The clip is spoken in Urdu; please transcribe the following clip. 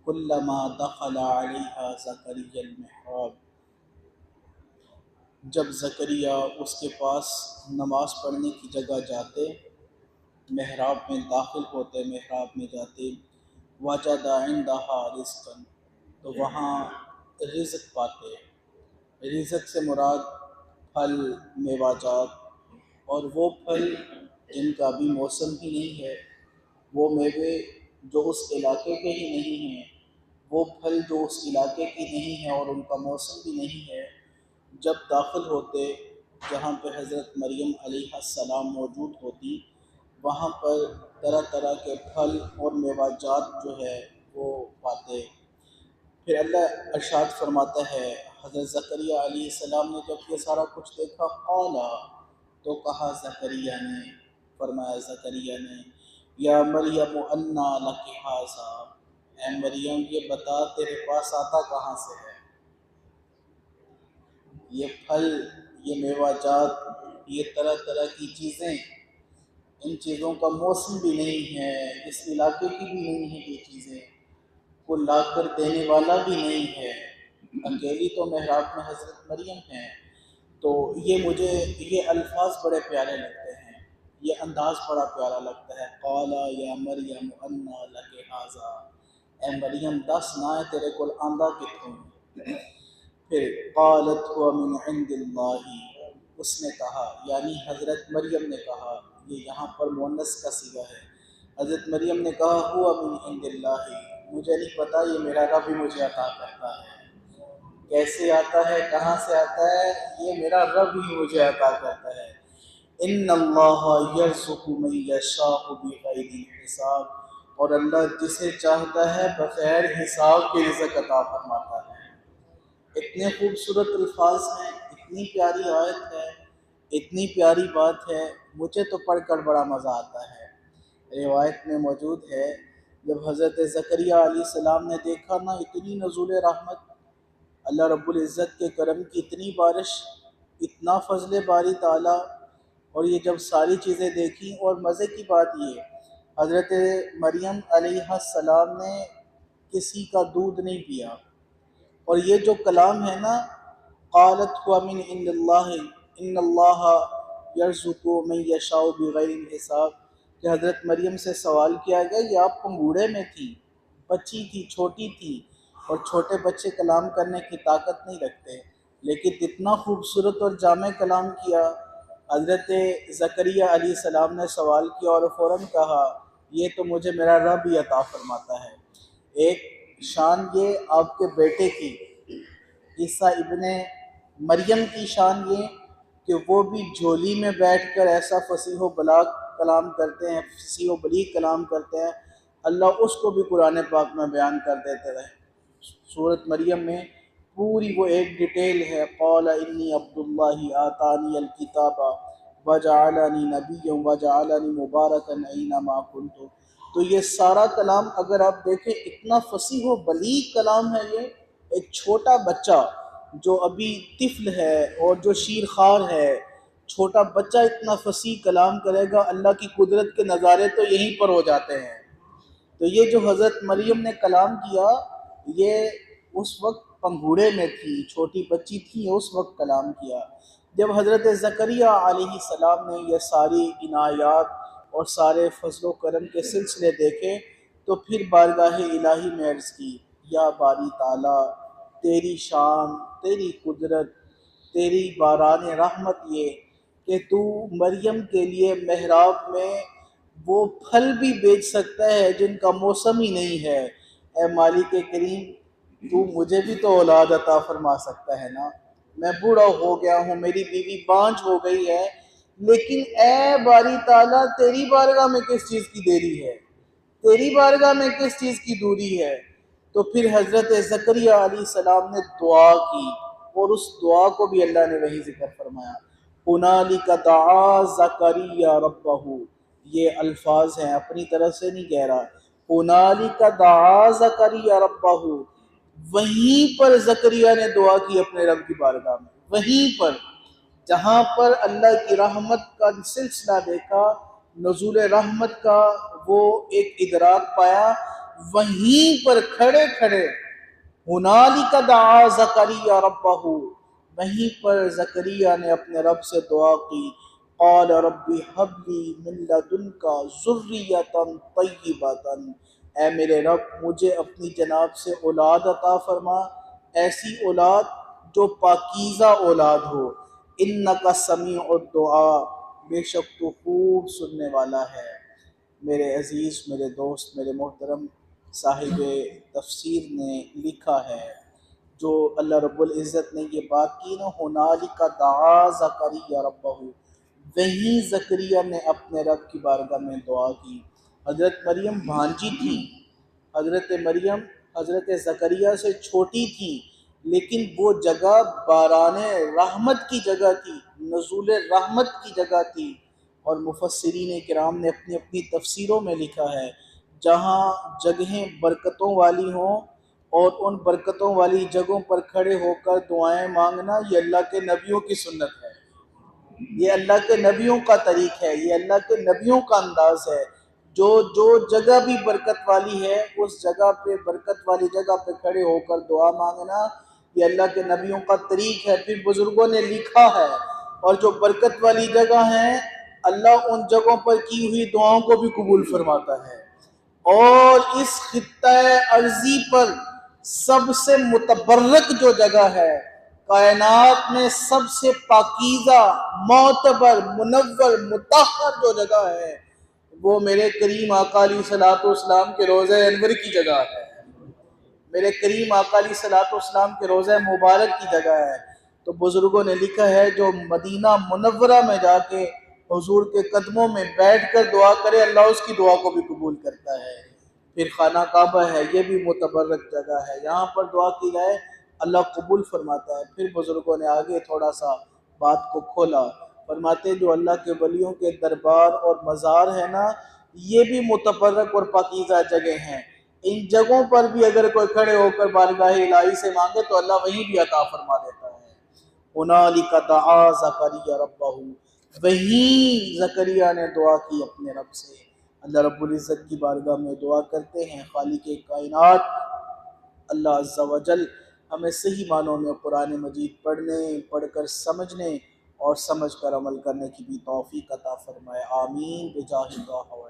کلما دخل علیہا زکریا المحراب، جب زکریا اس کے پاس نماز پڑھنے کی جگہ جاتے، محراب میں داخل ہوتے، محراب میں جاتے، وجد عندہا رزقا، تو وہاں رزق پاتے۔ رزق سے مراد پھل، میوہ جات، اور وہ پھل جن کا ابھی موسم ہی نہیں ہے، وہ میوے جو اس علاقے کے ہی نہیں ہیں، وہ پھل جو اس علاقے کی نہیں ہیں اور ان کا موسم بھی نہیں ہے، جب داخل ہوتے جہاں پہ حضرت مریم علیہ السلام موجود ہوتی، وہاں پر طرح طرح کے پھل اور میوہ جات جو ہے وہ پاتے۔ پھر اللہ ارشاد فرماتا ہے، حضرت زکریا علیہ السلام نے جب یہ سارا کچھ دیکھا، قالا، تو کہا زکریا نے، فرمایا زکریا نے، یا مریم انا لک ھذا، اے مریم یہ بتا تیرے پاس آتا کہاں سے ہے؟ یہ پھل، یہ میوہ جات، یہ طرح طرح کی چیزیں، ان چیزوں کا موسم بھی نہیں ہے، اس علاقے کی بھی نہیں ہے یہ چیزیں، کو لا کر دینے والا بھی نہیں ہے، اکیلی تو محراب میں حضرت مریم ہیں۔ تو یہ مجھے یہ الفاظ بڑے پیارے لگتے ہیں، یہ انداز بڑا پیارا لگتا ہے، قالا یا مریم انا لک ھذا، اے مریم دس نہ ہے تیرے کول آندا کتھوں؟ پھر قالت هو من عند اللہ، اس نے کہا یعنی حضرت مریم نے کہا، یہ یہاں پر مؤنث کا صیغہ ہے، حضرت مریم نے کہا ہوا من عند اللہ، مجھے نہیں پتا، یہ میرا رب ہی مجھے عطا کرتا ہے۔ کیسے آتا ہے، کہاں سے آتا ہے؟ یہ میرا رب ہی مجھے عطا کرتا ہے۔ ان اللہ یرزق من یشاء بغیر حساب، اور اللہ جسے چاہتا ہے بغیر حساب کے رزق عطا فرماتا ہے۔ اتنے خوبصورت الفاظ ہیں، اتنی پیاری آیت ہے، اتنی پیاری بات ہے، مجھے تو پڑھ کر بڑا مزہ آتا ہے۔ روایت میں موجود ہے جب حضرت زکریا علیہ السلام نے دیکھا نا اتنی نزول رحمت، اللہ رب العزت کے کرم کی اتنی بارش، اتنا فضل باری تعالیٰ، اور یہ جب ساری چیزیں دیکھیں، اور مزے کی بات یہ، حضرت مریم علیہ السلام نے کسی کا دودھ نہیں پیا، اور یہ جو کلام ہے نا، قالت هو من عند اللہ ان اللہ یرزق من یشاء بغیر حساب، کہ حضرت مریم سے سوال کیا گیا، یہ آپ پنگوڑے میں تھی، بچی تھی، چھوٹی تھی، اور چھوٹے بچے کلام کرنے کی طاقت نہیں رکھتے، لیکن اتنا خوبصورت اور جامع کلام کیا۔ حضرت زکریا علیہ السلام نے سوال کیا اور فوراً کہا، یہ تو مجھے میرا رب ہی عطا فرماتا ہے۔ ایک شان یہ آپ کے بیٹے کی، عیسیٰ ابن مریم کی شان یہ کہ وہ بھی جھولی میں بیٹھ کر ایسا فصیح و بلاغ کلام کرتے ہیں، فصیح و بلیغ کلام کرتے ہیں، اللہ اس کو بھی قرآن پاک میں بیان کر دیتے رہے۔ سورۃ مریم میں پوری وہ ایک ڈیٹیل ہے، قال انی عبد اللہ آتانی الکتاب وجعلنی نبیا وجعلنی مبارکا اینما کنت۔ تو یہ سارا کلام اگر آپ دیکھیں اتنا فصیح و بلیغ کلام ہے، یہ ایک چھوٹا بچہ جو ابھی طفل ہے اور جو شیرخوار ہے، چھوٹا بچہ اتنا فصیح کلام کرے گا، اللہ کی قدرت کے نظارے تو یہیں پر ہو جاتے ہیں۔ تو یہ جو حضرت مریم نے کلام کیا، یہ اس وقت پنگھوڑے میں تھی، چھوٹی بچی تھی، اس وقت کلام کیا۔ جب حضرت زکریا علیہ السلام نے یہ ساری عنایات اور سارے فضل و کرم کے سلسلے دیکھے، تو پھر بارگاہ الہی میں عرض کی، یا باری تعالیٰ، تیری شان، تیری قدرت، تیری باران رحمت یہ کہ تو مریم کے لیے محراب میں وہ پھل بھی بیچ سکتا ہے جن کا موسم ہی نہیں ہے۔ اے مالک کریم، تو مجھے بھی تو اولاد عطا فرما سکتا ہے نا، میں بوڑھا ہو گیا ہوں، میری بیوی بانجھ ہو گئی ہے، لیکن اے باری تعالیٰ تیری بارگاہ میں کس چیز کی دیری ہے، تیری بارگاہ میں کس چیز کی دوری ہے؟ تو پھر حضرت زکریا علیہ السلام نے دعا کی، اور اس دعا کو بھی اللہ نے وہی ذکر فرمایا، ہنالک دعا زکریا ربہ، یہ الفاظ ہیں، اپنی طرف سے نہیں کہہ رہا، ہنالک دعا زکریا ربہ، وہیں پر زکریا نے دعا کی اپنے رب کی بارگاہ میں، وہیں پر جہاں پر اللہ کی رحمت کا سلسلہ دیکھا، نزول رحمت کا وہ ایک ادراک پایا، وہیں پر کھڑے کھڑے ہنالک دعا زکریا ربہ، وہیں پر زکریا نے اپنے رب سے دعا کی، قال رب ہب لی من لدنک ذریۃ طیبۃ، اے میرے رب مجھے اپنی جناب سے اولاد عطا فرما، ایسی اولاد جو پاکیزہ اولاد ہو، انک سمیع الدعاء، بے شک تو خوب سننے والا ہے۔ میرے عزیز، میرے دوست، میرے محترم صاحب تفسیر نے لکھا ہے، جو اللہ رب العزت نے یہ بات کی نا، ہنالک دعا زکریا ربہ، وہیں زکریا نے اپنے رب کی بارگاہ میں دعا کی۔ حضرت مریم بھانجی تھی، حضرت مریم حضرت زکریا سے چھوٹی تھی، لیکن وہ جگہ باران رحمت کی جگہ تھی، نزول رحمت کی جگہ تھی، اور مفسرین کرام نے اپنی اپنی تفسیروں میں لکھا ہے، جہاں جگہیں برکتوں والی ہوں اور ان برکتوں والی جگہوں پر کھڑے ہو کر دعائیں مانگنا، یہ اللہ کے نبیوں کی سنت ہے، یہ اللہ کے نبیوں کا طریق ہے، یہ اللہ کے نبیوں کا انداز ہے۔ جو جگہ بھی برکت والی ہے، اس جگہ پہ، برکت والی جگہ پہ کھڑے ہو کر دعا مانگنا، یہ اللہ کے نبیوں کا طریق ہے۔ پھر بزرگوں نے لکھا ہے، اور جو برکت والی جگہ ہیں، اللہ ان جگہوں پر کی ہوئی دعاؤں کو بھی قبول فرماتا ہے۔ اور اس خطہ ارضی پر سب سے متبرک جو جگہ ہے، کائنات میں سب سے پاکیزہ، معتبر، منور، مطہر جو جگہ ہے، وہ میرے کریم آقا علیہ الصلوۃ والسلام کے روضہ انور کی جگہ ہے، میرے کریم آقا علیہ الصلوۃ والسلام کے روضہ مبارک کی جگہ ہے۔ تو بزرگوں نے لکھا ہے، جو مدینہ منورہ میں جا کے حضور کے قدموں میں بیٹھ کر دعا کرے، اللہ اس کی دعا کو بھی قبول کرتا ہے۔ پھر خانہ کعبہ ہے، یہ بھی متبرک جگہ ہے، یہاں پر دعا کی جائے اللہ قبول فرماتا ہے۔ پھر بزرگوں نے آگے تھوڑا سا بات کو کھولا، فرماتے جو اللہ کے ولیوں کے دربار اور مزار ہے نا، یہ بھی متبرک اور پاکیزہ جگہ ہیں، ان جگہوں پر بھی اگر کوئی کھڑے ہو کر بارگاہ الہی سے مانگے تو اللہ وہیں بھی عطا فرما دیتا ہے۔ ہنالک دعا زکریا ربہ، وہیں زکریا نے دعا کی اپنے رب سے۔ اللہ رب العزت کی بارگاہ میں دعا کرتے ہیں، خالق کائنات اللہ عز و جل ہمیں صحیح معنوں میں قرآن مجید پڑھنے، پڑھ کر سمجھنے اور سمجھ کر عمل کرنے کی بھی توفیق عطا فرمائے، آمین بجاہ اللہ۔